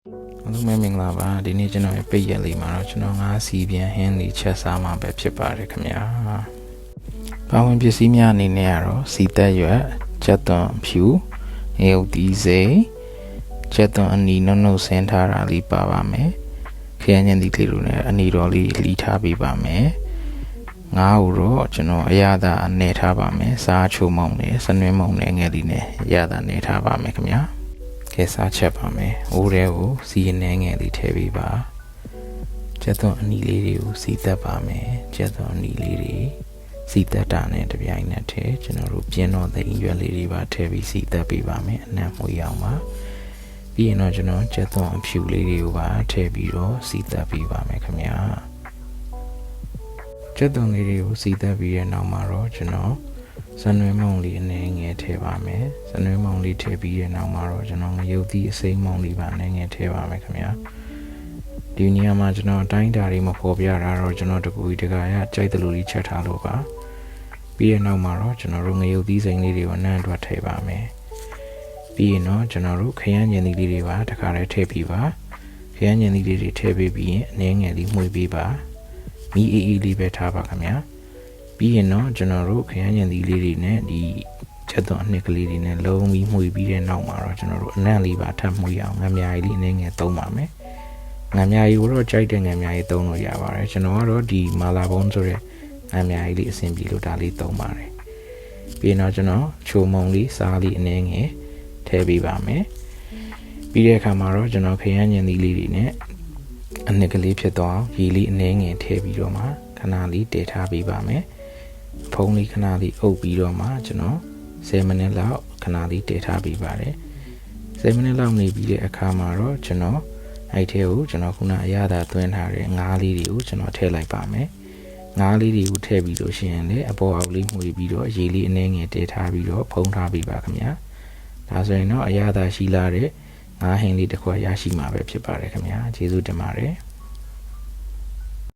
အားလုံးပဲမင်္ဂလာပါဒီနေ့ကျွန်တော်ရဲ့ပိတ်ရက်လေးမှာတော့ကျွန်တော်ငါးစီပြန်ဟင်းလေးချက်စားမှာပဲဖြစ်ပါတယ်ခင်ဗျာပါဝင်ပစ္စည်းများအနေနဲ့ကတော့စီသက်ရွက်ချက်သွန်ဖြူငရုတ်သီးစိမ်းချက်သွန်အနီနှုတ်နှုတ်ဆင်းထားတာလေးပါပါမယ်ခရမ်းညင်သီးကလေးလိုနဲ့အနီတော်လေးလှီထားပေးပါမယ်ငါးကိုတော့ကျွန်တော်အရသာအနေထားပါမယ်စားချိုးမုံနဲ့စနွင်းမုံနဲ့ငယ်လေးနဲ့အရသာနေထားပါမယ်ခင်ဗျာကဲစားချက်ပါမယ်။အိုးထဲကိုစီနှဲငယ်လေးထည့်ပေးပါ။ချက်သွန်အနီလေးတွေကိုစီသက်ပါမယ်။ချက်သွန်အနီလေးတွေစီသက်တာနဲ့တပြိုင်နက်တည်းကျွန်တော်တို့ပြင်းတော့တဲ့ရွက်လေးတွေပါထည့်ပြီးစီသက်ပေးပါမယ်။အနံ့မွေးအောင်ပါ။ပြီးရင်တော့ကျွန်တော်ချက်သွန်အဖြူလေးတွေကိုပါထည့်ပြီးတော့စီသက်ပေးပါမယ်ခင်ဗျာ။ချက်သွန်လေးတွေကိုစီသက်ပြီးတဲ့နောက်မှာတော့ကျွန်တော်စနွေးမုံလေးအနေငယ်ထည့်ပါမယ်စနွေးမုံလေးထည့်ပြီးတဲ့နောက်မှာတော့ကျွန်တော်ငရုတ်သီးအစိမ်းမုံလေးပါအနေငယ်ထည့်ပါမယ်ခင်ဗျာဒီနေရာမှာကျွန်တော်အတိုင်းတာလေးမဖော်ပြတာတော့ကျွန်တော်တကူကြီးတကာရကြိုက်တယ်လို့လေးချက်ထားလို့ပါပြီးတဲ့နောက်မှာတော့ကျွန်တော်တို့ငရုတ်သီးစိမ်းလေးတွေကိုနှမ်းအတွက်ထည့်ပါမယ်ပြီးရင်တော့ကျွန်တော်တို့ခရမ်းညင်သီးလေးတွေပါတခါတည်းထည့်ပြီးပါခရမ်းညင်သီးလေးတွေထည့်ပေးပြီးရင်အနေငယ်လေးမှုေးပေးပါမီးအေးအေးလေးပဲထားပါခင်ဗျာပြီးရင်တော့ကျွန်တော်တို့ခရမ်းညင်သီးလေးတွေနဲ့ဒီချက်သွန်အနှစ်ကလေးတွေနဲ့လုံးပြီးမှုပြီးတဲ့နောက်မှာတော့ကျွန်တော်တို့အနံ့လေးပါထပ်မှုရအောင်ငမြားကြီးလေးအနေငယ်သုံးပါမယ်ငမြားကြီးကိုတော့ကြိုက်တဲ့ငမြားကြီးသုံးလို့ရပါတယ်ကျွန်တော်ကတော့ဒီမာလာဘုံဆိုတဲ့ငမြားကြီးလေးအဆင်ပြေလို့ဒါလေးသုံးပါတယ်ပြီးတော့ကျွန်တော်ချိုမုံလေးစားလေးအနေငယ်ထည့်ပေးပါမယ်ပြီးတဲ့အခါမှာတော့ကျွန်တော်ခရမ်းညင်သီးလေးတွေနဲ့အနှစ်ကလေးဖြစ်သွားအောင်ရေလေးအနေငယ်ထည့်ပြီးတော့မှခဏလေးတည်ထားပေးပါမယ်ဖုံးလေးခဏလေးအုပ်ပြီးတော့မှကျွန်တော်10မိနစ်လောက်ခဏလေးတည်ထားပေးပါတယ်10မိနစ်လောက်နေပြီးတဲ့အခါမှာတော့ကျွန်တော်အဲ့ထဲကိုကျွန်တော်ခုနအရသာသွင်းထားတဲ့ငါးလေးတွေကိုကျွန်တော်ထည့်လိုက်ပါမယ်ငါးလေးတွေကိုထည့်ပြီးလို့ရှိရင်လည်းအပေါ်အောက်လေးမှုပြီးတော့ရေလေးအနှဲငယ်တည်ထားပြီးတော့ဖုံးထားပေးပါခင်ဗျာဒါဆိုရင်တော့အရသာရှိလာတဲ့ငါးဟင်းလေးတစ်ခွက်ရရှိမှာပဲဖြစ်ပါတယ်ခင်ဗျာကျေးဇူးတင်ပါတယ်